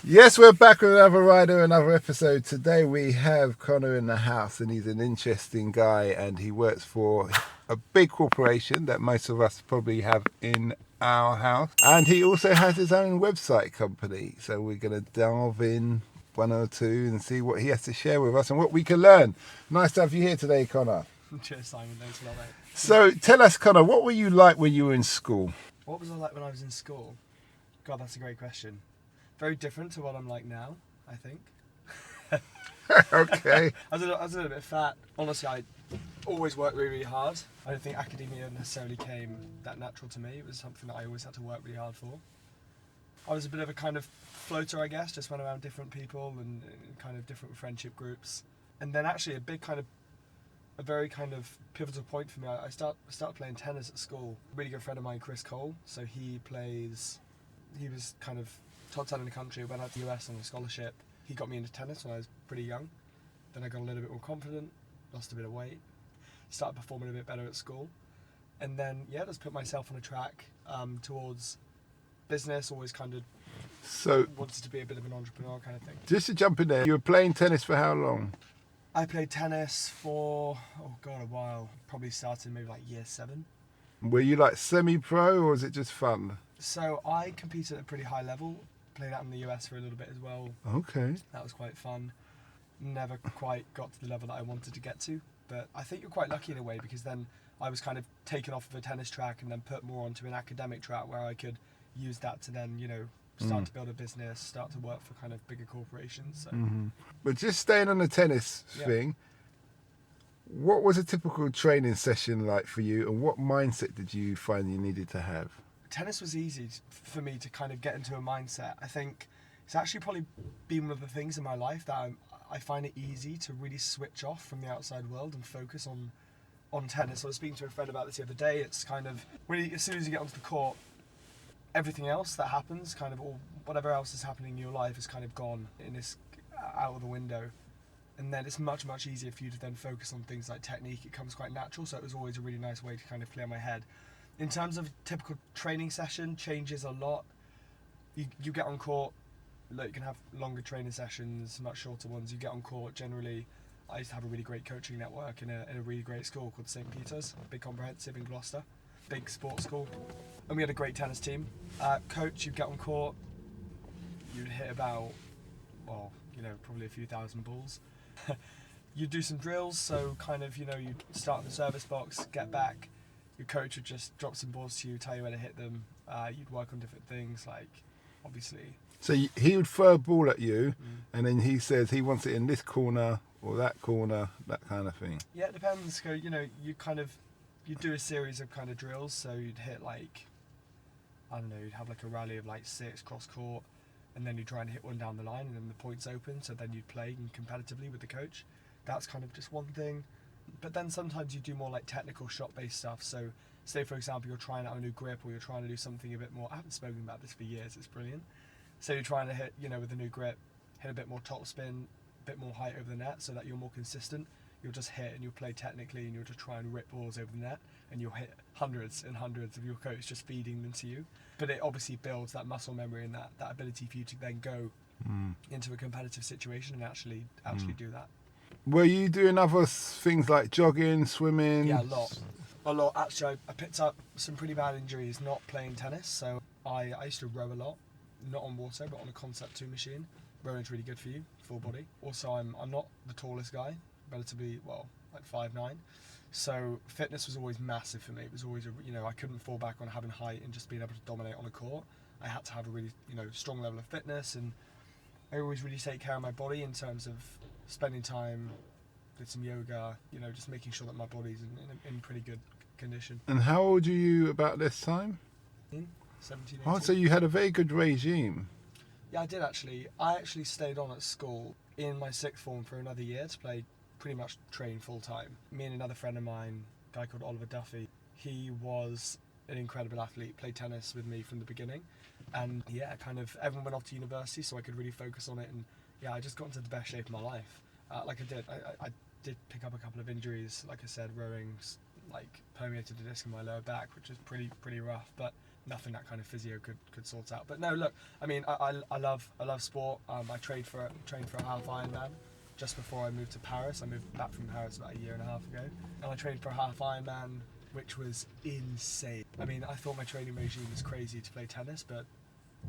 Yes, we're back with another rider, another episode. Today we have Connor in the house, and he's an interesting guy, and he works for a big corporation that most of us probably have in our house. And he also has his own website company. So we're going to delve in one or two and see what he has to share with us and what we can learn. Nice to have you here today, Connor. Cheers, Simon. Thanks a lot, mate. So tell us, Connor, what were you like when you were in school? What was I like when I was in school? God, that's a great question. Very different to what I'm like now, I think. Okay. I was a little bit fat. Honestly, I always worked really, really hard. I don't think academia necessarily came that natural to me. It was something that I always had to work really hard for. I was a bit of a kind of floater, I guess, just went around different people and kind of different friendship groups. And then actually a very kind of pivotal point for me, I started playing tennis at school. A really good friend of mine, Chris Cole, so he was kind of top 10 in the country, went out to the US on a scholarship. He got me into tennis when I was pretty young. Then I got a little bit more confident, lost a bit of weight, started performing a bit better at school. And then, just put myself on a track towards business, always kind of wanted to be a bit of an entrepreneur kind of thing. Just to jump in there, you were playing tennis for how long? I played tennis for, a while. Probably started maybe like year 7. Were you like semi-pro or was it just fun? So I competed at a pretty high level. Played out in the US for a little bit as well. Okay. That was quite fun. Never quite got to the level that I wanted to get to. But I think you're quite lucky in a way, because then I was kind of taken off of a tennis track and then put more onto an academic track where I could use that to then, start to build a business, start to work for kind of bigger corporations. So. But just staying on the tennis thing, what was a typical training session like for you, and what mindset did you find you needed to have? Tennis was easy for me to kind of get into a mindset. I think it's actually probably been one of the things in my life that I find it easy to really switch off from the outside world and focus on tennis. I was speaking to a friend about this the other day. It's kind of really, as soon as you get onto the court, everything else that happens, kind of, or whatever else is happening in your life is kind of gone and it's out of the window. And then it's much, much easier for you to then focus on things like technique. It comes quite natural, so it was always a really nice way to kind of clear my head. In terms of typical training session, changes a lot. You get on court, you can have longer training sessions, much shorter ones. You get on court, generally, I used to have a really great coaching network in a really great school called St. Peter's, big comprehensive in Gloucester, big sports school. And we had a great tennis team. Coach, you'd get on court, you'd hit about, probably a few thousand balls. You'd do some drills, so kind of, you'd start in the service box, get back. Your coach would just drop some balls to you, tell you where to hit them. You'd work on different things, like, obviously. So he would throw a ball at you, and then he says he wants it in this corner or that corner, that kind of thing. Yeah, it depends. So, you'd do a series of kind of drills, so you'd hit you'd have like a rally of like 6 cross court, and then you try and hit one down the line, and then the point's open, so then you'd play competitively with the coach. That's kind of just one thing. But then sometimes you do more like technical shot-based stuff. So say, for example, you're trying out a new grip, or you're trying to do something a bit more, I haven't spoken about this for years, it's brilliant. So you're trying to hit, with a new grip, hit a bit more top spin, a bit more height over the net, so that you're more consistent. You'll just hit and you'll play technically, and you'll just try and rip balls over the net, and you'll hit hundreds and hundreds of your coach just feeding them to you. But it obviously builds that muscle memory and that ability for you to then go into a competitive situation and actually do that. Were you doing other things like jogging, swimming? Yeah, a lot. Actually, I picked up some pretty bad injuries not playing tennis. So I used to row a lot, not on water, but on a Concept 2 machine. Rowing's really good for you, full body. Also, I'm not the tallest guy, relatively, like 5'9". So fitness was always massive for me. It was always, I couldn't fall back on having height and just being able to dominate on a court. I had to have a really, strong level of fitness, and I always really take care of my body in terms of spending time, did some yoga, just making sure that my body's in pretty good condition. And how old are you about this time? 17, 18. Oh, so you had a very good regime. Yeah, I did actually. I actually stayed on at school in my 6th form for another year to pretty much train full time. Me and another friend of mine, a guy called Oliver Duffy, he was an incredible athlete, played tennis with me from the beginning. And kind of everyone went off to university, so I could really focus on it. And I just got into the best shape of my life. I did pick up a couple of injuries. Like I said, rowing permeated the disc in my lower back, which is pretty rough. But nothing that kind of physio could sort out. But no, look, I mean, I love sport. I trained for a half Ironman just before I moved to Paris. I moved back from Paris about a year and a half ago, and I trained for a half Ironman, which was insane. I mean, I thought my training regime was crazy to play tennis, but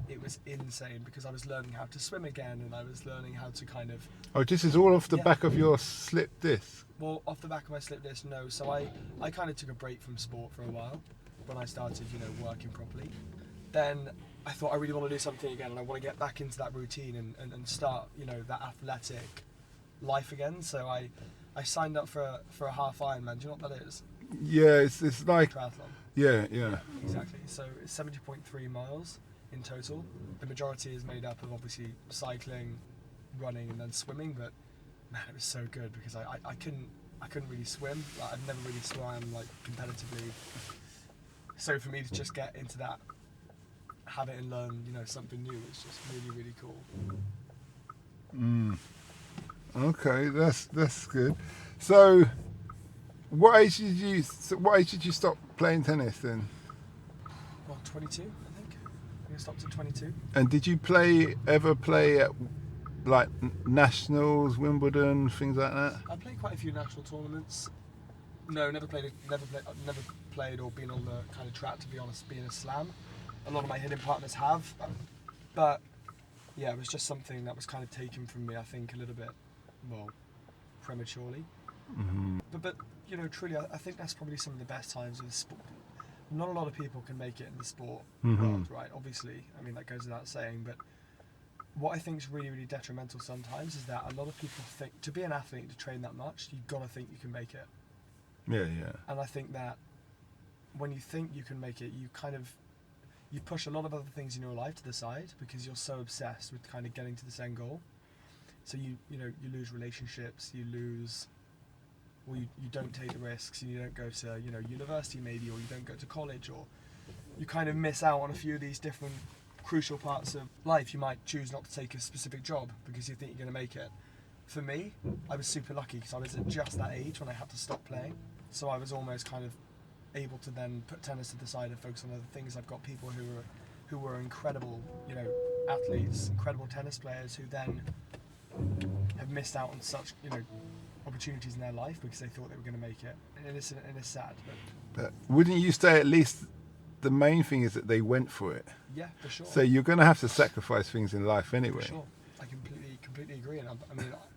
it was insane because I was learning how to swim again, and I was learning how to kind of... Oh, this is all off the Yeah. back of your slip disc. Well, off the back of my slip disc, no. So I kind of took a break from sport for a while when I started, working properly. Then I thought I really want to do something again, and I want to get back into that routine and start, that athletic life again. So I signed up for a half Ironman. Do you know what that is? Yeah, it's like... Triathlon. Yeah. Exactly. So it's 70.3 miles in total. The majority is made up of obviously cycling, running, and then swimming. But man, it was so good because I couldn't really swim. Like, I've never really swam like competitively. So for me to just get into that habit and learn, something new was just really, really cool. Okay, that's good. So, what age did you stop playing tennis then? Well, 22, I think. I stopped at 22. And did you ever play at like nationals, Wimbledon, things like that? I played quite a few national tournaments. No, never played or been on the kind of track, to be honest, being a slam. A lot of my hitting partners have, but yeah, it was just something that was kind of taken from me, I think, a little bit, well, prematurely. Mm-hmm. But truly, I think that's probably some of the best times of the sport. Not a lot of people can make it in the sport world, right? Obviously, I mean, that goes without saying, but what I think is really, really detrimental sometimes is that a lot of people think to be an athlete, to train that much, you've got to think you can make it. Yeah. And I think that when you think you can make it, you push a lot of other things in your life to the side because you're so obsessed with kind of getting to this end goal. So you lose relationships, you don't take the risks, and you don't go to university maybe, or you don't go to college, or you kind of miss out on a few of these different crucial parts of life. You might choose not to take a specific job because you think you're going to make it. For me, I was super lucky because I was at just that age when I had to stop playing. So I was almost kind of able to then put tennis to the side and focus on other things. I've got people who were incredible, athletes, incredible tennis players who then have missed out on such, opportunities in their life because they thought they were going to make it. And it's sad. But wouldn't you say at least the main thing is that they went for it? Yeah, for sure. So you're going to have to sacrifice things in life anyway. For sure. I completely agree. And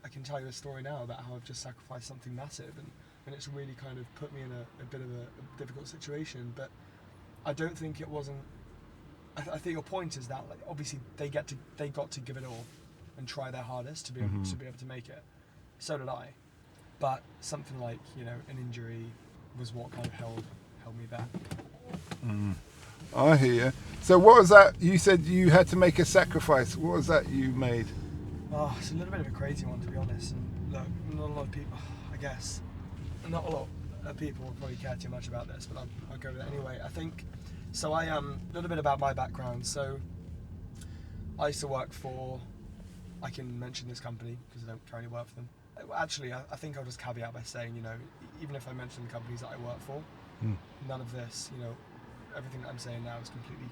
I can tell you a story now about how I've just sacrificed something massive, and it's really kind of put me in a bit of a difficult situation. But I don't think it wasn't. I think your point is that obviously they got to give it all and try their hardest to be able to make it. So did I. But something like an injury was what kind of held me back. I hear you. So what was that? You said you had to make a sacrifice. What was that you made? Oh, it's a little bit of a crazy one, to be honest. And look, not a lot of people, I guess, not a lot of people will probably care too much about this, but I'll go with it anyway. I think, so a little bit about my background. So I used to work for, I can mention this company because I don't currently work for them. Actually, I think I'll just caveat by saying, even if I mention the companies that I work for, none of this, everything that I'm saying now is completely,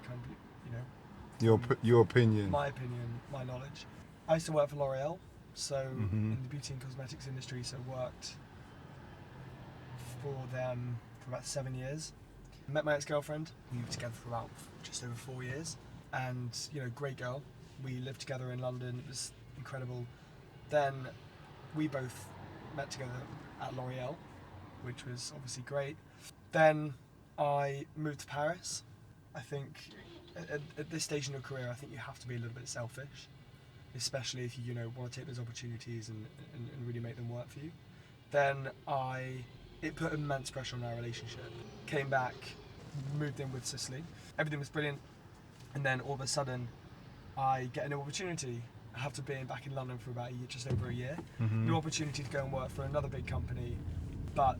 Your opinion. My opinion, my knowledge. I used to work for L'Oreal, so in the beauty and cosmetics industry, so worked for them for about 7 years. Met my ex-girlfriend. We were together for about just over 4 years, and great girl. We lived together in London. It was incredible. Then we both met together at L'Oreal, which was obviously great. Then I moved to Paris. I think at this stage in your career, I think you have to be a little bit selfish, especially if you want to take those opportunities and really make them work for you. Then it put immense pressure on our relationship. Came back, moved in with Sicily. Everything was brilliant, and then all of a sudden, I get an opportunity. I have to be back in London for about just over a year. New opportunity to go and work for another big company, but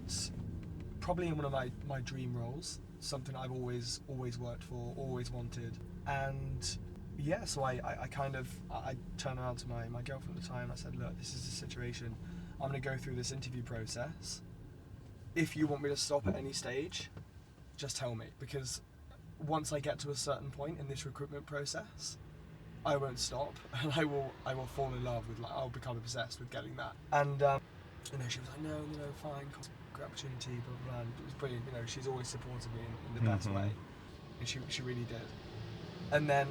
probably in one of my dream roles, something I've always worked for, always wanted. And yeah, so I turned around to my girlfriend at the time and I said, look, this is the situation. I'm going to go through this interview process. If you want me to stop at any stage, just tell me, because once I get to a certain point in this recruitment process, I won't stop, and I will fall in love with, like, I'll become obsessed with getting that. And you know, she was like, no, fine, great opportunity, blah blah blah. And it was brilliant. You know, she's always supported me in the best way, and she really did. And then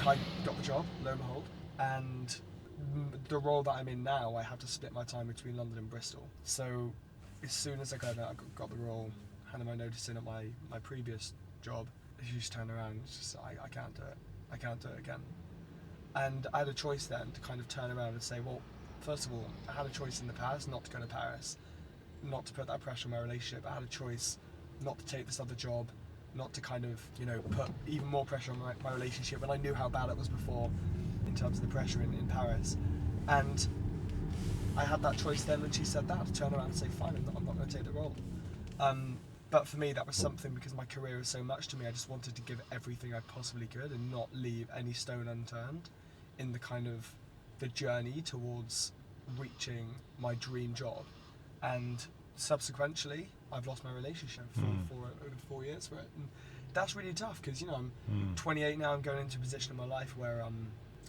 I got the job, lo and behold, and the role that I'm in now, I have to split my time between London and Bristol. So as soon as I got the role, handed my notice in at my previous job, she just turned around and just, I can't do it. I can't do it again. And I had a choice then to kind of turn around and say, well, first of all, I had a choice in the past not to go to Paris, not to put that pressure on my relationship. I had a choice not to take this other job, not to kind of, you know, put even more pressure on my relationship when I knew how bad it was before in terms of the pressure in Paris. And I had that choice then when she said that, to turn around and say, fine, I'm not going to take the role. But for me, that was something, because my career is so much to me, I just wanted to give everything I possibly could and not leave any stone unturned in the kind of the journey towards reaching my dream job. And subsequently, I've lost my relationship for over 4 years for it. And that's really tough, because, you know, I'm 28 now, I'm going into a position in my life where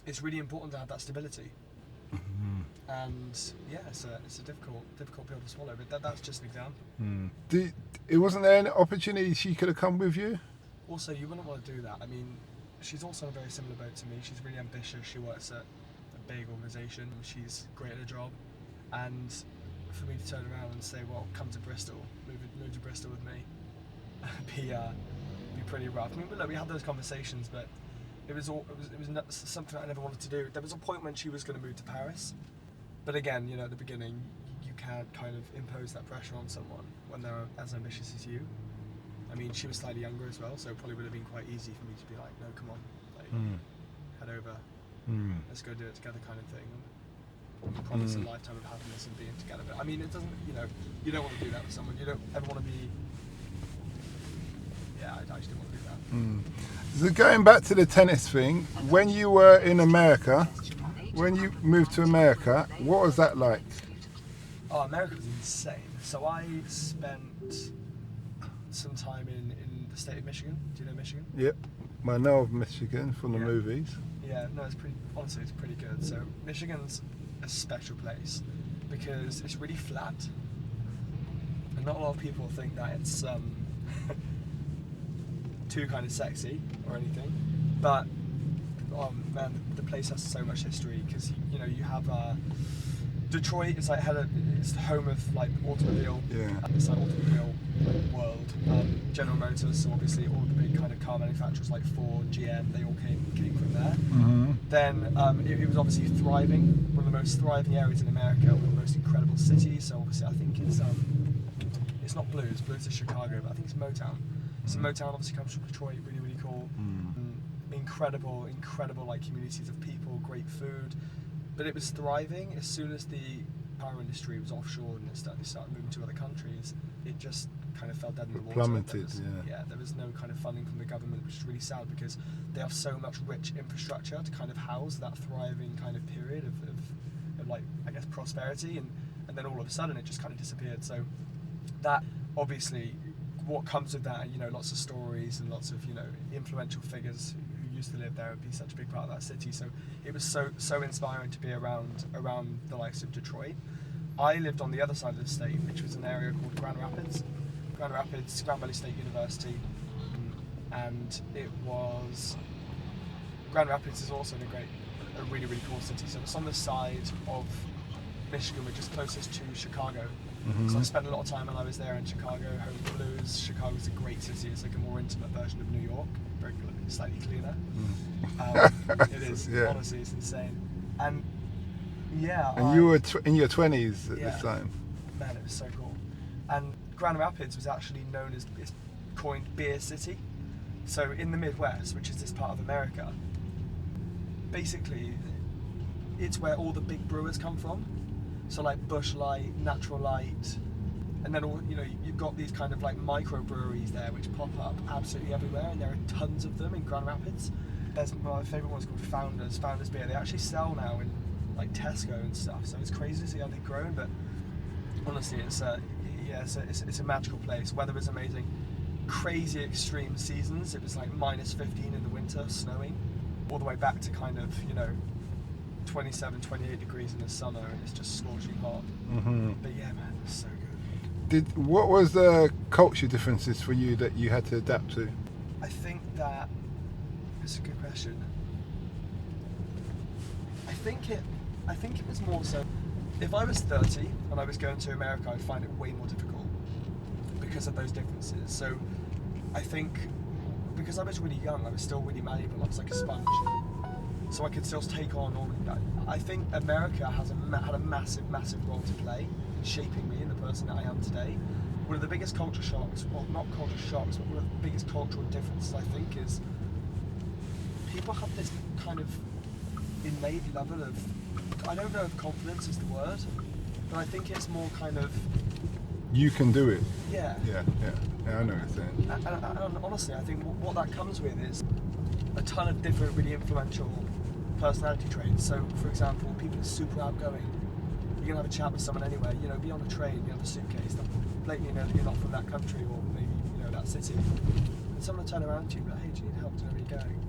it's really important to have that stability. And yeah, it's a difficult pill to swallow, but that's just an example. It wasn't there any opportunity she could have come with you? Also, you wouldn't want to do that. I mean, she's also in a very similar boat to me. She's really ambitious. She works at a big organisation. She's great at her job. And for me to turn around and say, well, come to Bristol, move to Bristol with me, be pretty rough. I mean, look, we had those conversations, but it was something I never wanted to do. There was a point when she was going to move to Paris, but again, you know, at the beginning, you can't kind of impose that pressure on someone when they're as ambitious as you. I mean, she was slightly younger as well, so it probably would have been quite easy for me to be like, no, come on, like, head over, let's go do it together, kind of thing. And promise a lifetime of happiness and being together. But I mean, it doesn't, you know, you don't want to do that with someone. You don't ever want to be. Yeah, I just didn't want to do that. So going back to the tennis thing, when you were in America, when you moved to America, what was that like? Oh, America was insane. So I spent some time in the state of Michigan. Do you know Michigan? Yep, I know of Michigan from the movies. Yeah, no, honestly, it's pretty good. So Michigan's a special place because it's really flat, and not a lot of people think that it's too kind of sexy or anything, but oh man, the place has so much history, because you know, you have Detroit is like it's the home of like automobile, it's like automobile world. General Motors, so obviously all the big kind of car manufacturers like Ford, GM, they all came from there. Then it was obviously thriving, one of the most thriving areas in America, one of the most incredible cities. So obviously I think it's not blues is Chicago, but I think it's Motown. So Motown obviously comes from Detroit, really, really cool. Incredible like communities of people, great food. But it was thriving. As soon as the power industry was offshore and they started moving to other countries, it just kind of fell dead in the water. Plummeted, there was no kind of funding from the government, which is really sad, because they have so much rich infrastructure to kind of house that thriving kind of period of like, I guess, prosperity, and then all of a sudden it just kind of disappeared. So that, obviously, what comes with that, you know, lots of stories and lots of, you know, influential figures who used to live there, would be such a big part of that city. So it was so inspiring to be around the likes of Detroit. I lived on the other side of the state, which was an area called Grand Rapids, Grand Valley State University, and Grand Rapids is also a really, really cool city. So it's on the side of Michigan, which is closest to Chicago. So I spent a lot of time when I was there in Chicago, home of the blues. Chicago's a great city. It's like a more intimate version of New York, very slightly cleaner. It is, honestly, it's insane. And yeah, and you were in your 20s at this time. Man, it was so cool. And Grand Rapids was actually known as, it's coined Beer City. So in the Midwest, which is this part of America, basically it's where all the big brewers come from. So like Busch Light, Natural Light, and then all, you know, you've got these kind of like microbreweries there which pop up absolutely everywhere, and there are tons of them in Grand Rapids. There's my favourite one is called Founders Beer. They actually sell now in like Tesco and stuff, so it's crazy to see how they've grown. But honestly, it's a magical place. Weather is amazing. crazy extreme seasons. It was like minus 15 in the winter, snowing, all the way back to kind of, 27, 28 degrees in the summer, and it's just scorching hot. But yeah, man, it was so good. What was the culture differences for you that you had to adapt to? I think that it's a good question. I think it was more so, if I was 30 and I was going to America, I'd find it way more difficult because of those differences. So I think because I was really young, I was still really malleable. I was like a sponge, so I could still take on all of that. I think America had a massive role to play in shaping me and the person that I am today. One of the biggest culture shocks, well, not culture shocks, but one of the biggest cultural differences, I think, is people have this kind of innate level of, I don't know if confidence is the word, but I think it's more kind of, You can do it. yeah, Yeah, I know what you're saying. and honestly, I think what that comes with is a ton of different really influential personality traits. So, for example, people are super outgoing. You're gonna have a chat with someone anywhere. Be on a train, you have a suitcase. They'll blatantly know that you're not from that country or maybe that city. And someone will turn around to you and be like, "Hey, do you need help? Do you know where you're going?"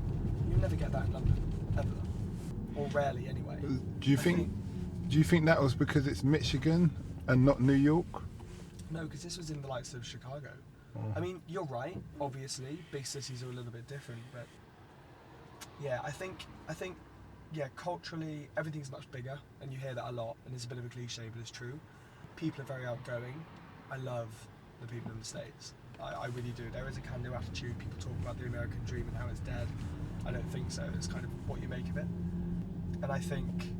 You never get that in London, ever, or rarely anyway. Do you think that was because it's Michigan and not New York? No, because this was in the likes of Chicago. Oh. I mean, you're right. Obviously, big cities are a little bit different, but yeah, I think, yeah, culturally everything's much bigger, and you hear that a lot, and it's a bit of a cliche, but it's true. People are very outgoing. I love the people in the States. I really do. There is a can-do attitude. People talk about the American dream and how it's dead. I don't think so. It's kind of what you make of it. And I think,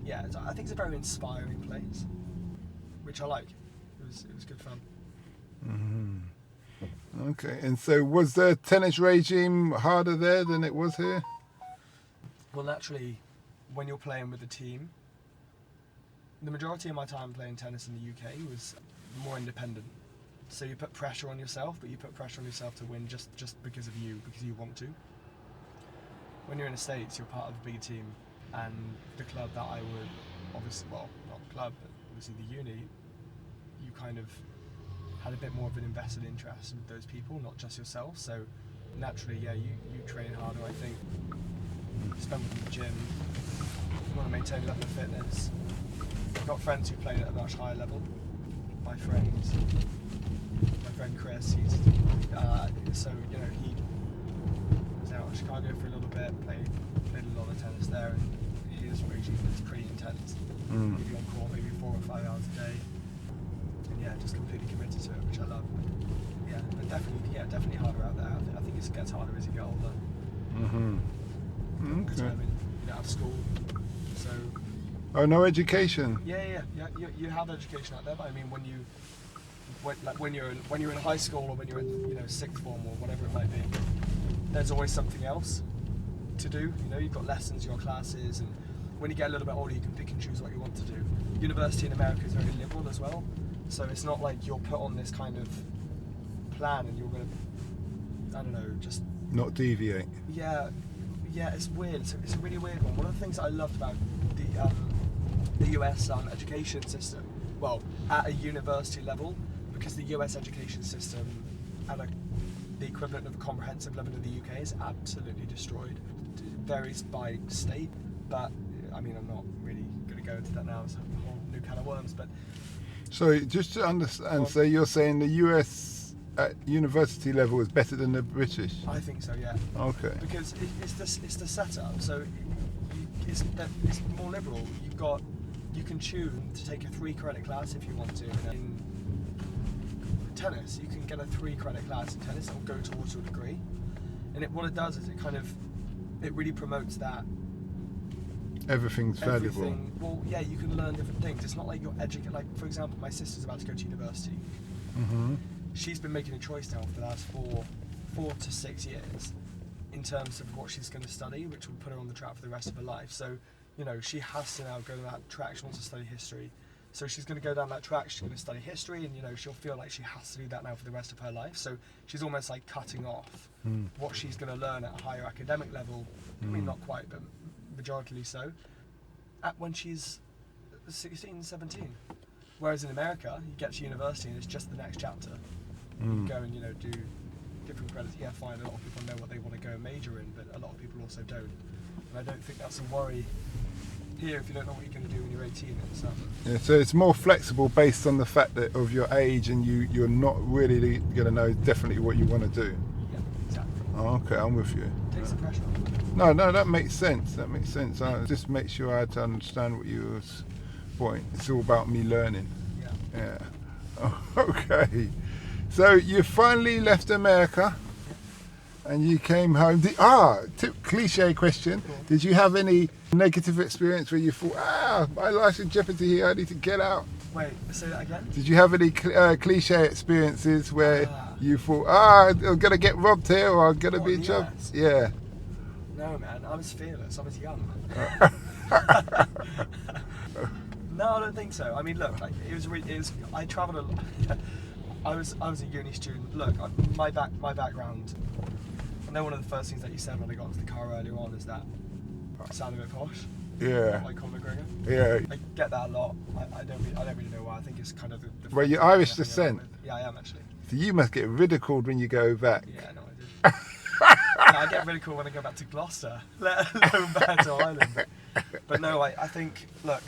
yeah, I think it's a very inspiring place, which I like. It was good fun. Okay, and so was the tennis regime harder there than it was here? Well, naturally, when you're playing with a team, the majority of my time playing tennis in the UK was more independent. So you put pressure on yourself, but you put pressure on yourself to win just because of you, because you want to. When you're in the States, you're part of a big team, and the club that I would, obviously, well, not the club, but obviously the uni, you kind of had a bit more of an invested interest with those people, not just yourself. So naturally, yeah, you train harder, I think. Spend with the gym, you want to maintain a level of fitness. I've got friends who play at a much higher level. My friend Chris, he's so he was out in Chicago for a little bit, played a lot of tennis there, and his regime is pretty intense. He'd be on court maybe 4 or 5 hours a day, and yeah, just completely committed to it, which I love. Yeah, but definitely harder out there. I think it gets harder as you get older. Okay. You don't have school, so. Oh, no education. Yeah. You have education out there, but I mean, when you're in high school or when you're in sixth form or whatever it might be, there's always something else to do. You've got lessons, you've got classes, and when you get a little bit older, you can pick and choose what you want to do. University in America is very liberal as well, so it's not like you're put on this kind of plan and you're going to, I don't know, just not deviate. Yeah, it's weird. It's a really weird one. One of the things that I loved about the US education system, well, at a university level, because the US education system at the equivalent of a comprehensive level in the UK is absolutely destroyed. It varies by state, but I mean, I'm not really going to go into that now. It's a whole new can of worms. But so just to understand, so you're saying the US at university level is better than the British? I think so, yeah. Okay. Because it's the setup. So it's more liberal. You can choose to take a 3-credit class if you want to. In tennis, you can get a 3-credit class in tennis that will go towards your degree. And what it does is it really promotes that Everything's valuable. Well, yeah, you can learn different things. It's not like you're educated. Like, for example, my sister's about to go to university. She's been making a choice now for the last 4 to 6 years in terms of what she's going to study, which will put her on the track for the rest of her life. So, she has to now go down that track. She wants to study history. So she's going to go down that track. She's going to study history, and she'll feel like she has to do that now for the rest of her life. So she's almost like cutting off what she's going to learn at a higher academic level. I mean, not quite, but majoritarily so. When she's 16, 17. Whereas in America, you get to university and it's just the next chapter. You go and do different credits. Yeah, fine. A lot of people know what they want to go and major in, but a lot of people also don't. And I don't think that's a worry here if you don't know what you're going to do when you're 18. Yeah, so it's more flexible based on the fact that of your age, and you're not really going to know definitely what you want to do. Yeah, exactly. Oh, okay, I'm with you. Takes the pressure off. No, that makes sense. That makes sense. I just make sure I had to understand what you was point. It's all about me learning. Yeah. Oh, okay. So you finally left America, and you came home. Cliche question. Cool. Did you have any negative experience where you thought, my life's in jeopardy here, I need to get out? Wait, say that again? Did you have any cliche experiences where you thought, I'm going to get robbed here, or I'm going to be in trouble? Yeah. No, man, I was fearless. I was young. No, I don't think so. I mean, look, I travelled a lot. I was a uni student. Look, my background. I know one of the first things that you said when I got into the car earlier on is that I sound a bit posh. Yeah. Like Conor McGregor. Yeah. I get that a lot. I don't really know why. I think it's kind of the Well, you're Irish descent. Yeah, I am actually. So you must get ridiculed when you go back. Yeah, no, I did. I get ridiculed when I go back to Gloucester, let alone back to Ireland. But no, I think, look,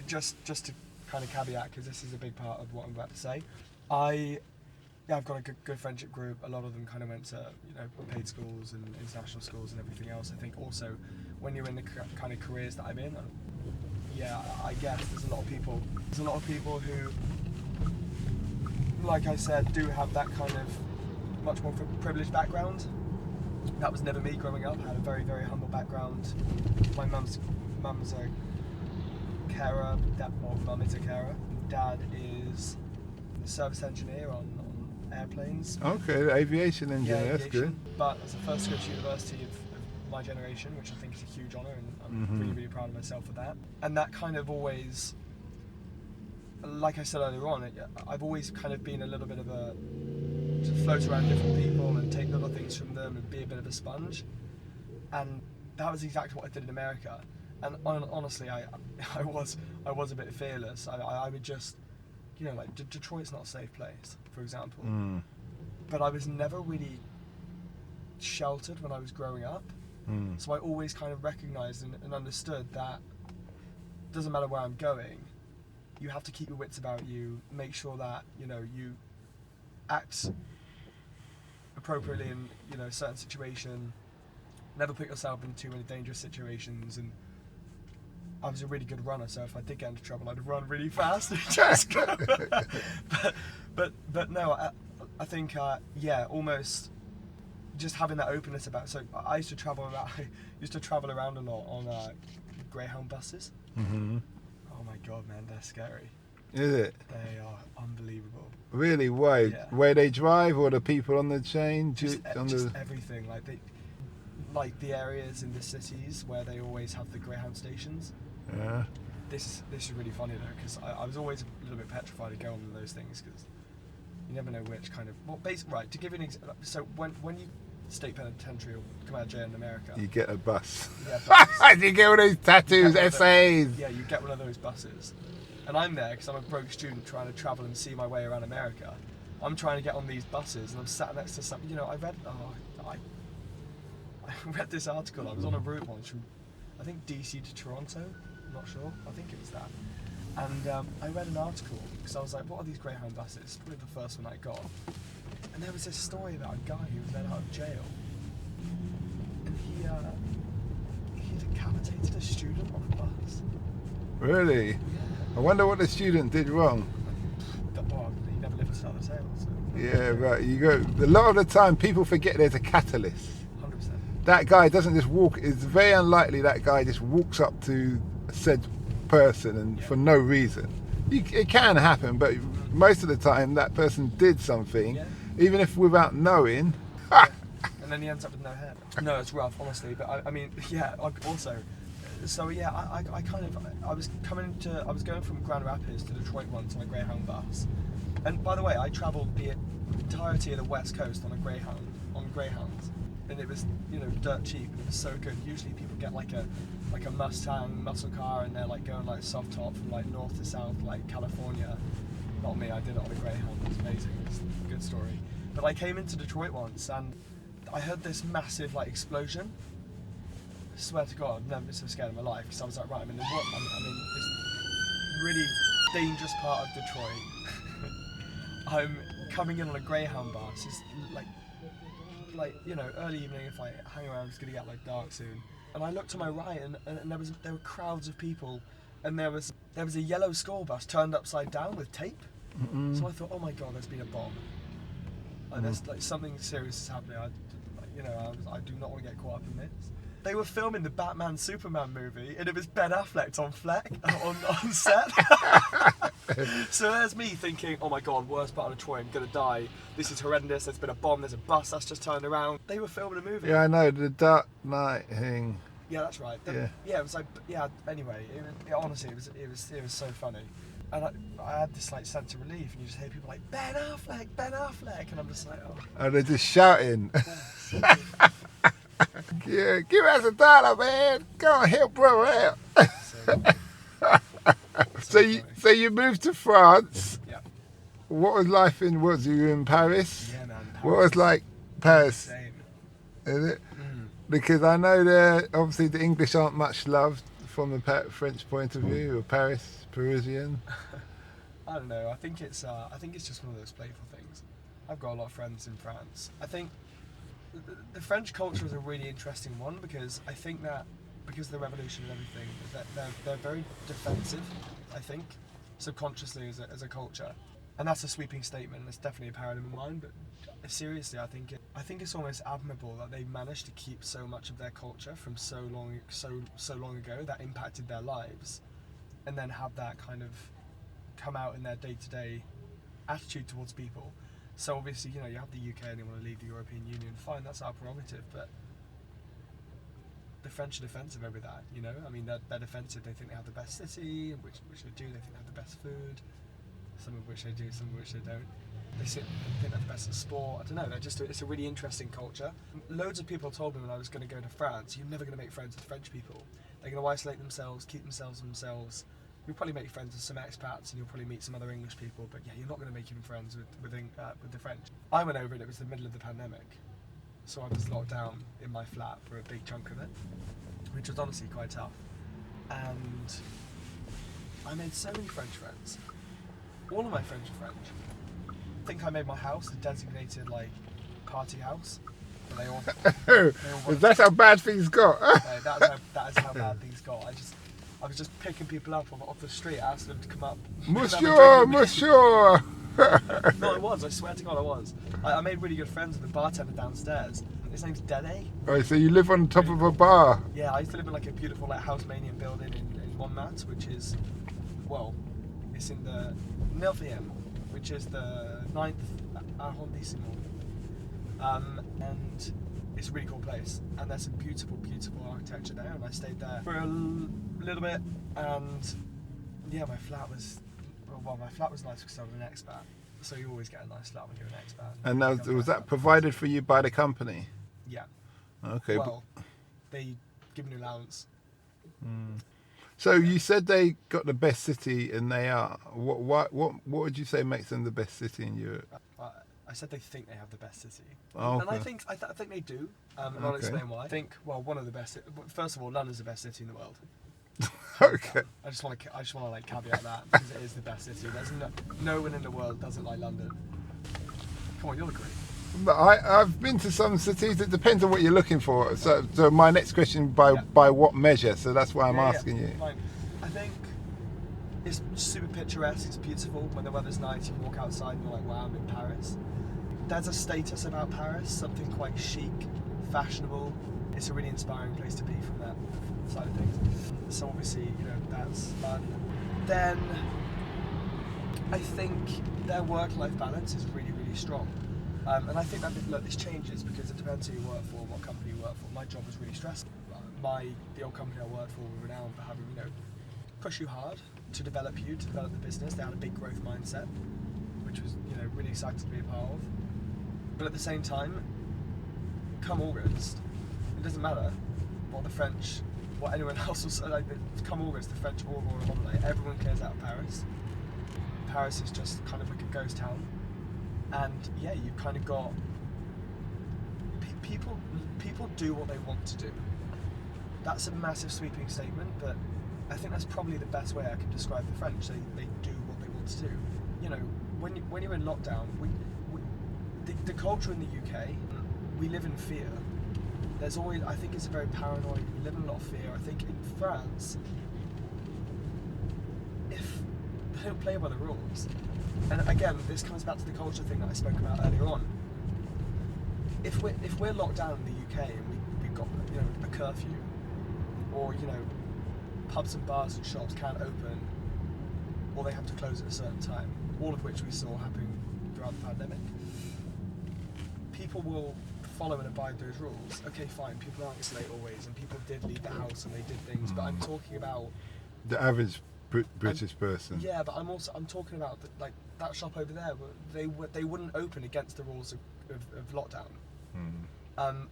just to kind of caveat, because this is a big part of what I'm about to say, I've got a good friendship group. A lot of them kind of went to paid schools and international schools and everything else. I think also when you're in the kind of careers that I'm in, I guess there's a lot of people who, like I said, do have that kind of much more privileged background. That was never me growing up. I had a very, very humble background. My mum's a carer. Mum is a carer. Dad is a service engineer on airplanes. Okay, aviation engineer. Yeah, that's good. But as the first to go to university of my generation, which I think is a huge honour, and I'm really, really proud of myself for that. And that kind of always, like I said earlier on, I've always kind of been a little bit of to float around different people and take little things from them and be a bit of a sponge. And that was exactly what I did in America. And honestly, I was a bit fearless. I would just, like Detroit's not a safe place, for example. But I was never really sheltered when I was growing up. So I always kind of recognised and understood that it doesn't matter where I'm going, you have to keep your wits about you, make sure that you act appropriately in a certain situation, never put yourself in too many dangerous situations. And I was a really good runner, so if I did get into trouble, I'd run really fast and just go. but no, I think almost just having that openness about. So I used to travel around a lot on Greyhound buses. Oh my god, man, they're scary. Is it? They are unbelievable. Really? Why? Yeah. Where they drive, or the people on the chain? Just everything. Like the areas in the cities where they always have the Greyhound stations. Yeah. This is really funny though, because I was always a little bit petrified to go on those things, because you never know which kind of. Well, right. To give you an example, so when you state penitentiary or come out of jail in America, You get a bus. Yeah, buses. You get all those tattoos, essays. Yeah, you get one of those buses. And I'm there because I'm a broke student trying to travel and see my way around America. I'm trying to get on these buses, and I'm sat next to some. I read this article. I was on a route once from, I think, DC to Toronto. I'm not sure. I think it was that. And I read an article because I was like, what are these Greyhound buses? It's probably the first one I got. And there was this story about a guy who was let out of jail, and he decapitated a student on a bus. Really? Yeah. I wonder what the student did wrong. Well, he never lived to tell the tale. So. Yeah, right. A lot of the time, people forget there's a catalyst. 100%. That guy doesn't just walk. It's very unlikely that guy just walks up to said person and for no reason. It can happen, but most of the time, that person did something, even if without knowing. Yeah. And then he ends up with no hair. No, it's rough, honestly. But I mean, yeah. Also, so yeah, I was going from Grand Rapids to Detroit once on a Greyhound bus. And by the way, I travelled the entirety of the West Coast on Greyhounds, and it was dirt cheap, and it was so good. Usually people get like a Mustang muscle car, and they're like going like soft top from like north to south, like California. Not me, I did it on a Greyhound. It was amazing. It's a good story. But I came into Detroit once and I heard this massive like explosion. I swear to God, I've never been so scared in my life because I was like, right, I'm in this really dangerous part of Detroit. I'm coming in on a Greyhound bus. It's like you know, early evening. If I hang around, it's gonna get like dark soon. And I looked to my right, and there were crowds of people, and there was a yellow school bus turned upside down with tape. So I thought, oh my God, there's been a bomb. Like there's like something serious is happening. I do not want to get caught up in this. They were filming the Batman Superman movie, and it was Ben Affleck on set. So there's me thinking, oh my God, worst part of Detroit, I'm gonna die. This is horrendous. There's been a bomb. There's a bus that's just turned around. They were filming a movie. Yeah, I know, the Dark Knight thing. Yeah, that's right. It was like, anyway, honestly, it was so funny. And I had this like sense of relief, and you just hear people like, Ben Affleck, and I'm just like, oh. And they're just shouting. Yeah, give us $1, man. Go on, help brother out. So you moved to France. Yeah. What was life in? Was you in Paris? Yeah, man. Paris. What was like Paris? Same. Is it? Because I know obviously the English aren't much loved from the French point of view, or Parisian. I don't know. I think it's just one of those playful things. I've got a lot of friends in France. I think the French culture is a really interesting one because I think that because of the revolution and everything, that they're very defensive. I think subconsciously as a culture, and that's a sweeping statement. It's definitely a paradigm in mine, but seriously, I think it's almost admirable that they managed to keep so much of their culture from so long ago that impacted their lives, and then have that kind of come out in their day-to-day attitude towards people. So obviously, you have the UK and they want to leave the European Union. Fine, that's our prerogative, but the French are defensive over that. I mean, they're defensive. They think they have the best city, which they do. They think they have the best food. Some of which they do, some of which they don't. They think they're the best at sport. I don't know. It's a really interesting culture. Loads of people told me when I was going to go to France, you're never going to make friends with French people. They're going to isolate themselves, keep themselves to themselves. You'll probably make friends with some expats, and you'll probably meet some other English people. But yeah, you're not going to make even friends with the French. I went over and it was the middle of the pandemic, so I was locked down in my flat for a big chunk of it, which was honestly quite tough. And I made so many French friends. All of my friends are French. I think I made my house a designated party house. They all that's how bad things got. That is how bad things got. I was just picking people up off the street, asking them to come up. Monsieur. No, I was. I swear to God, I was. I made really good friends with the bartender downstairs. His name's Dede. Oh, so you live on top of a bar? Yeah, I used to live in a beautiful Haussmannian building in Montmartre, which is, it's in the 9e, which is the 9th arrondissement. And it's a really cool place, and there's some beautiful architecture there, and I stayed there for a little bit, and yeah, my flat was nice because I was an expat, so you always get a nice flat when you're an expat. And now, was that provided for you by the company? Yeah. Okay. Well, they give me an allowance. So you said they got the best city, and they are. What would you say makes them the best city in Europe? I said they think they have the best city, okay. And I think they do. And I'll explain why. I think one of the best. First of all, London's the best city in the world. Okay. I just want to caveat that because it is the best city. There's no one in the world doesn't like London. Come on, you'll agree. But I've been to some cities. It depends on what you're looking for. So my next question, by what measure? So that's why I'm asking you. Fine. I think it's super picturesque. It's beautiful. When the weather's nice, you walk outside and you're like, wow, I'm in Paris. There's a status about Paris, something quite chic, fashionable. It's a really inspiring place to be from that side of things. So obviously, that's fun. Then I think their work-life balance is really, really strong. And I think that this changes because it depends who you work for, what company you work for. My job was really stressful. The old company I worked for were renowned for having, push you hard to develop the business. They had a big growth mindset, which was, really exciting to be a part of. But at the same time, come August, it doesn't matter what anyone else will say. Come August, the French all go on holiday. Everyone clears out of Paris. Paris is just kind of like a ghost town, and yeah, you've kind of got people do what they want to do. That's a massive sweeping statement, but I think that's probably the best way I can describe the French. They do what they want to do. You know, when you're in lockdown, the culture in the UK, we live in fear. There's always, I think it's very paranoid. We live in a lot of fear. I think in France, if they don't play by the rules, and again, this comes back to the culture thing that I spoke about earlier on. If we're locked down in the UK and we've got, you know, a curfew, or, you know, pubs and bars and shops can't open, or they have to close at a certain time, all of which we saw happening throughout the pandemic, people will follow and abide those rules. Okay, fine, people aren't this late always, and people did leave the house and they did things, but I'm talking about the average British person. Yeah, but I'm talking about like that shop over there. They wouldn't open against the rules of lockdown.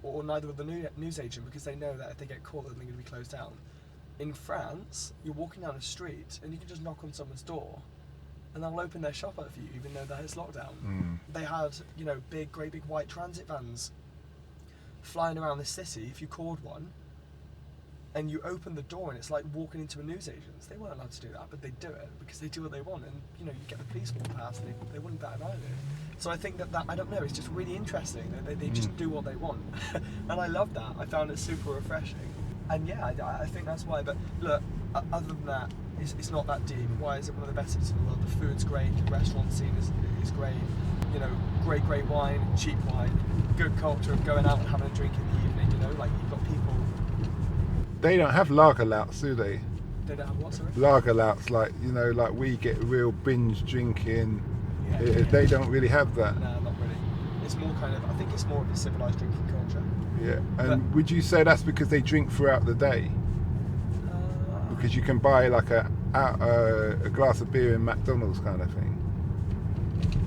Or neither would the news agent, because they know that if they get caught, then they're going to be closed down. In France, you're walking down the street and you can just knock on someone's door and they'll open their shop up for you, even though that is lockdown. They had, you know, great big white transit vans flying around the city. If you called one and you open the door and it's like walking into a newsagent's, they weren't allowed to do that, but they do it because they do what they want. And, you know, you get the police walk past and they wouldn't bat an eyelid. So I think that I don't know, it's just really interesting. They just do what they want. And I love that. I found it super refreshing. And yeah, I think that's why. But look, other than that, it's not that deep. Why is it one of the best cities in the world? The food's great, the restaurant scene is great. You know, great wine, cheap wine, good culture of going out and having a drink in the evening. You know, like you've got people. They don't have lager louts, do they? They don't have what, sorry? Lager louts, like, you know, like we get real binge drinking. Yeah. They don't really have that. No, not really. It's more kind of, I think it's more of a civilised drinking culture. Yeah, and would you say that's because they drink throughout the day? Because you can buy like a glass of beer in McDonald's kind of thing.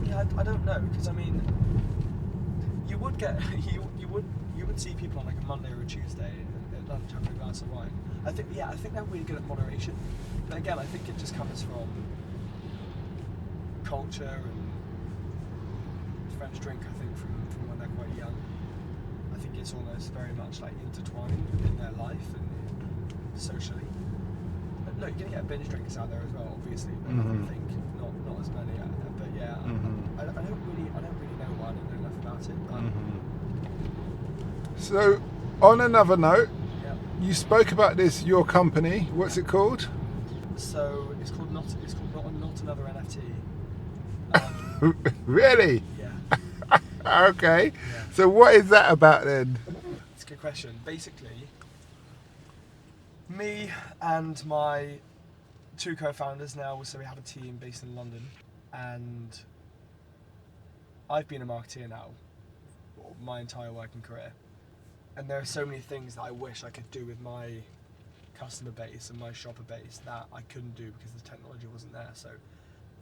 Yeah, I don't know, because I mean, you would get you would see people on like a Monday or a Tuesday at lunch having a glass of wine. I think they're really good at moderation. But again, I think it just comes from culture and French drink. I think from when they're quite young. I think it's almost very much like intertwined in their life and socially. But look, you're gonna get binge drinkers out there as well, obviously. But I think not as many. But yeah, I don't really know why. I don't know enough about it. But So, on another note, yeah. you spoke about your company. What's it called? So it's called not another NFT. Really? Yeah. Okay. Yeah. So what is that about then? It's a good question. Basically, me and my two co-founders now, so we have a team based in London, and I've been a marketeer now my entire working career, and there are so many things that I wish I could do with my customer base and my shopper base that I couldn't do because the technology wasn't there. So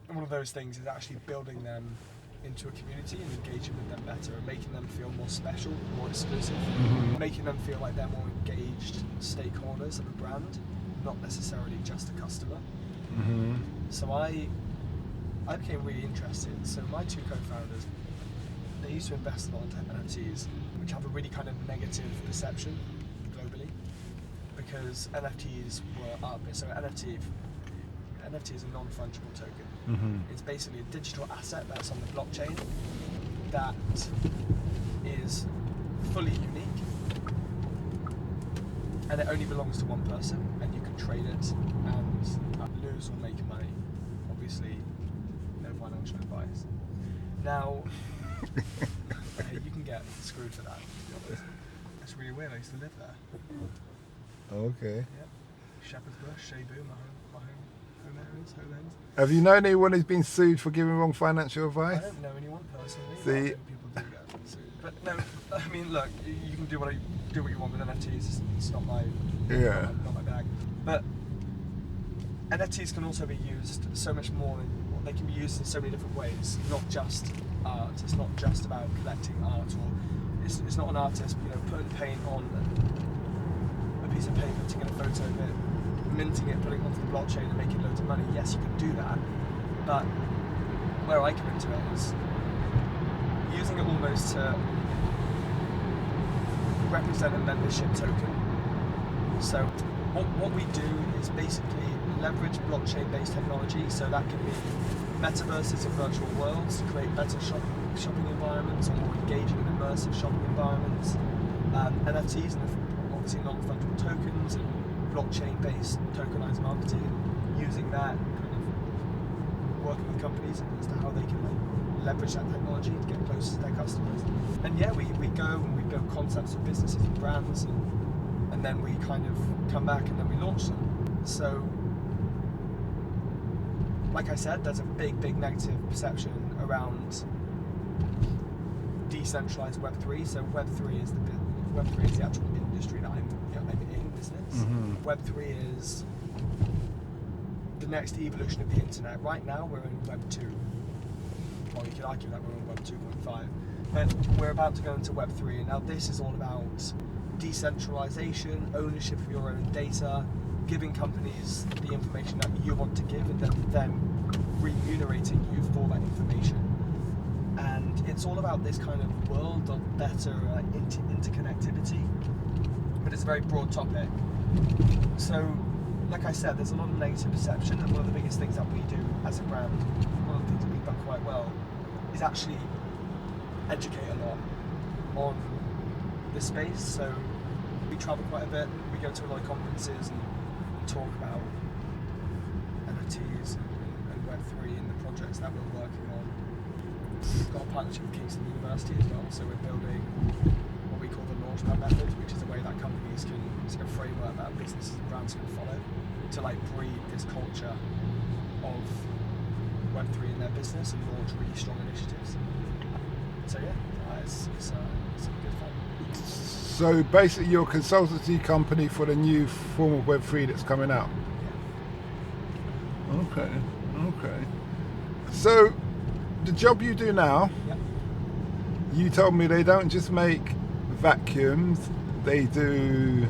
one of those things is actually building them into a community and engaging with them better and making them feel more special, more exclusive, making them feel like they're more engaged stakeholders of a brand, not necessarily just a customer. So I became really interested. So my two co-founders, they used to invest a lot in NFTs, which have a really kind of negative perception globally, because NFTs were up. So NFT is a non-fungible token. It's basically a digital asset that's on the blockchain that is fully unique, and it only belongs to one person, and you can trade it and lose or make money. Obviously, no financial advice. Now, you can get screwed for that, to be honest. It's really weird. I used to live there. Okay. Yeah. Shepherd's Bush, Shebu, my home areas, home ends. Have you known anyone who's been sued for giving wrong financial I advice? don't know anyone personally. See, People do get sued. But no, I mean, look, you can do what you want with NFTs. It's not my not my bag. But NFTs can also be used so much more. They can be used in so many different ways. Not just art. It's not just about collecting art, or it's not an artist, putting paint on a piece of paper, taking a photo of it, minting it, putting it onto the blockchain and making loads of money. Yes, you can do that, but where I come into it is using it almost to represent a membership token. So what we do is basically leverage blockchain-based technology, so that can be metaverses and virtual worlds to create better shopping environments, or more engaging and immersive shopping environments. NFTs and obviously non-fungible tokens and blockchain-based tokenized marketing, and using that, kind of working with companies as to how they can leverage that technology to get closer to their customers. And yeah, we go and we build concepts of businesses and brands, and then we kind of come back and then we launch them. So, like I said, there's a big negative perception around decentralized Web3. So Web3 is the actual industry that I'm in business. Mm-hmm. Web3 is the next evolution of the internet. Right now we're in Web2. Well, you could argue that we're on Web 2.5, but we're about to go into Web 3, and now this is all about decentralization, ownership of your own data, giving companies the information that you want to give, and then them remunerating you for that information. And it's all about this kind of world of better interconnectivity, but it's a very broad topic. So, like I said, there's a lot of negative perception, and one of the biggest things that we do as a brand, one of the things that we've done quite well, is actually educate a lot on the space. So we travel quite a bit, we go to a lot of conferences and talk about NFTs and Web3 and the projects that we're working on. We've got a partnership with Kingston University as well, so we're building what we call the Launchpad method, which is a way that companies can, it's like a framework that businesses and brands can follow to like breed this culture of Web3 in their business and launch really strong initiatives. So yeah, it's good fun. So basically you're a consultancy company for the new form of Web3 that's coming out? Yeah. Okay. So the job you do now, Yep. you told me they don't just make vacuums, they do,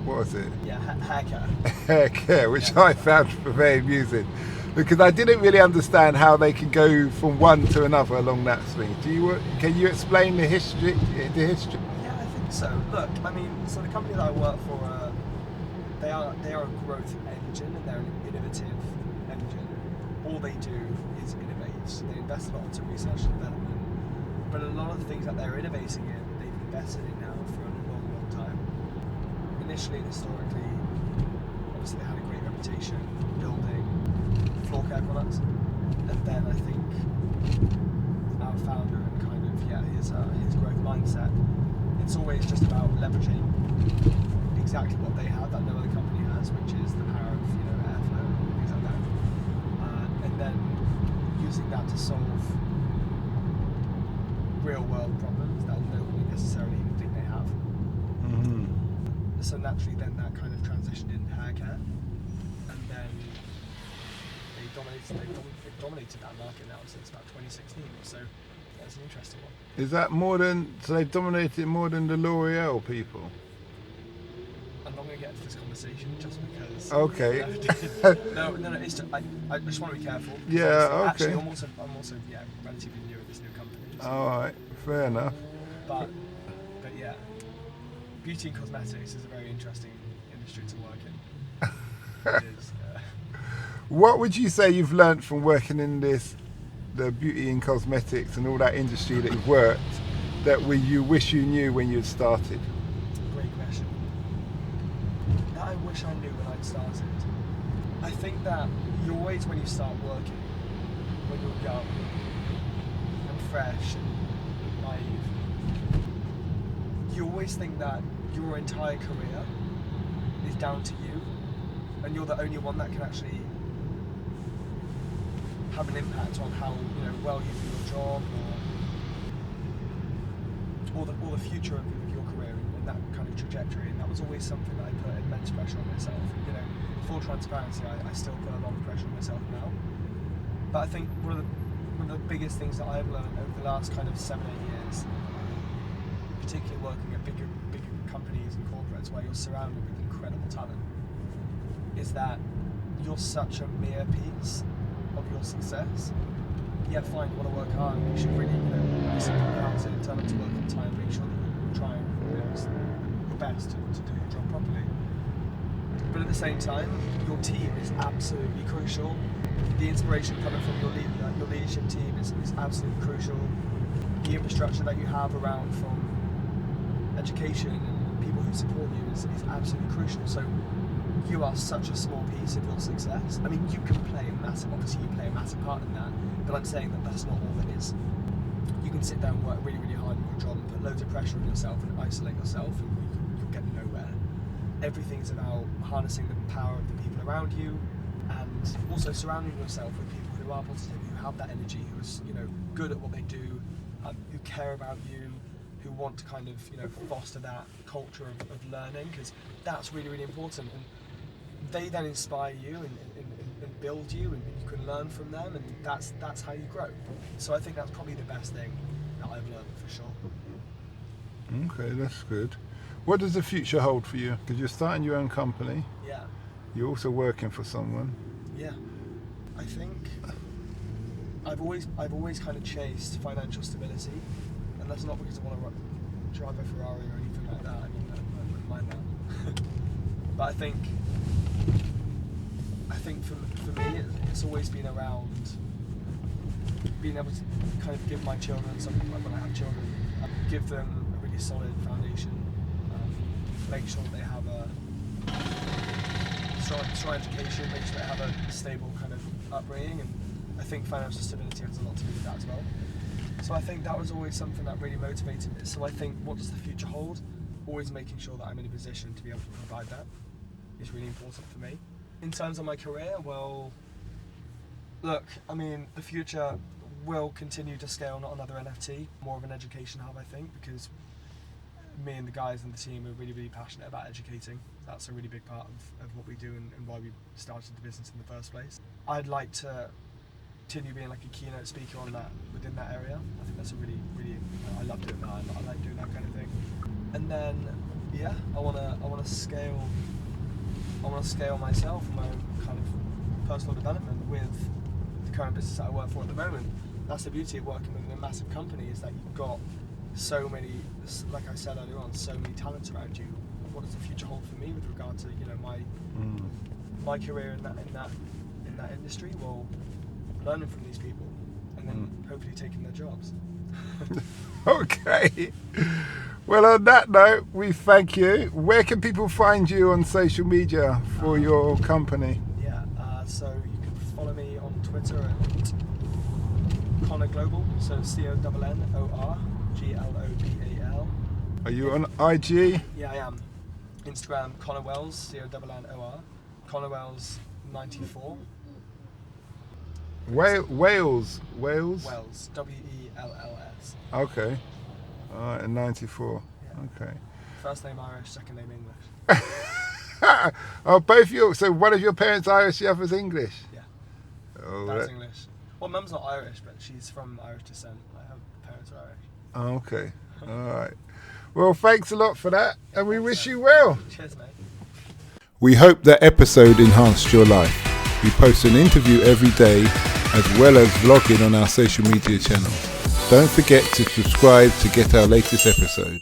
what was it? Yeah, hair care. Hair care, which Yeah. I found very amusing, because I didn't really understand how they can go from one to another along that swing. Can you explain the history? Yeah, I think so. Look, I mean, so the company that I work for, they are a growth engine, and they're an innovative engine. All they do is innovate. So they invest a lot into research and development, but a lot of the things that they're innovating in, they've invested in now for a long time. Initially and historically, obviously they had a great reputation building floor care products, and then I think our founder and kind of his growth mindset, it's always just about leveraging exactly what they have that no other company has, which is the power of airflow and things like that, and then using that to solve real world problems that nobody necessarily even think they have. Mm-hmm. So naturally then that kind of transitioned into hair care, and then they've dominated that market now since about 2016, so that's an interesting one. Is that so they've dominated more than the L'Oreal people? I'm not going to get into this conversation just because. Okay. No, it's just, I just want to be careful. Yeah, okay. Actually, I'm also relatively new at this new company. So. Alright, fair enough. But yeah, beauty and cosmetics is a very interesting industry to work in. It is. What would you say you've learnt from working in the beauty and cosmetics and all that industry that you've worked, that you wish you knew when you'd started? Great question. That I wish I knew when I'd started. I think that you always, when you start working, when you're young and fresh and naive, you always think that your entire career is down to you, and you're the only one that can actually have an impact on how well you do your job, or the future of your career and that kind of trajectory. And that was always something that I put immense pressure on myself. Full transparency, I still put a lot of pressure on myself now. But I think one of the biggest things that I've learned over the last kind of 7-8 years, particularly working at bigger companies and corporates where you're surrounded with incredible talent, is that you're such a mere piece of your success. yeah, fine, you want to work hard, you should really, discipline your hours in, turn up to work on time, make sure that you're trying your best to do your job properly. But at the same time, your team is absolutely crucial. The inspiration coming from your leadership team is absolutely crucial. The infrastructure that you have around from education and people who support you is absolutely crucial. So you are such a small piece of your success. I mean, you can play obviously you play a massive part in that, but I'm saying that that's not all it is. You can sit down and work really, really hard in your job and put loads of pressure on yourself and isolate yourself, and you'll get nowhere. Everything's about harnessing the power of the people around you, and also surrounding yourself with people who are positive, who have that energy, who are good at what they do, who care about you, who want to kind of foster that culture of learning, because that's really, really important. And they then inspire you and build you, and you can learn from them, and that's how you grow. So I think that's probably the best thing that I've learned for sure. Okay, that's good. What does the future hold for you? Because you're starting your own company. Yeah. You're also working for someone. Yeah. I think I've always kind of chased financial stability, and that's not because I want to drive a Ferrari or anything like that. I mean, I wouldn't mind that. But I think for me, it's always been around being able to kind of give my children something, like when I have children, give them a really solid foundation, make sure that they have a strong education, make sure they have a stable kind of upbringing, and I think financial stability has a lot to do with that as well. So I think that was always something that really motivated me. So I think, what does the future hold? Always making sure that I'm in a position to be able to provide that is really important for me. In terms of my career, well, look, I mean, the future will continue to scale, not another NFT, more of an education hub, I think, because me and the guys in the team are really, really passionate about educating. That's a really big part of what we do and why we started the business in the first place. I'd like to continue being like a keynote speaker on that, within that area. I think that's a really, really, I love doing that. I like doing that kind of thing. And then, yeah, I want to scale myself and my own kind of personal development with the current business that I work for at the moment. That's the beauty of working within a massive company, is that you've got so many, like I said earlier on, so many talents around you. What does the future hold for me with regard to my career in that industry? Well, learning from these people and then hopefully taking their jobs. Okay. Well, on that note, we thank you. Where can people find you on social media for your company? Yeah, so you can follow me on Twitter at Connor Global, so CONNOR GLOBAL. Are you on IG? Yeah, I am. Instagram, Connor Wells, CONNOR, Connor Wells 94. Wales. Wells, WELLS. Okay. All right, and 94. Yeah. Okay. First name Irish, second name English. Oh, both you. So one of your parents Irish, the other's English. Yeah. Oh, Dad's English. Well, mum's not Irish, but she's from Irish descent. Her parents are Irish. Oh, okay. All right. Well, thanks a lot for that, and we wish you well. Cheers, mate. We hope that episode enhanced your life. We post an interview every day, as well as vlogging on our social media channels. Don't forget to subscribe to get our latest episode.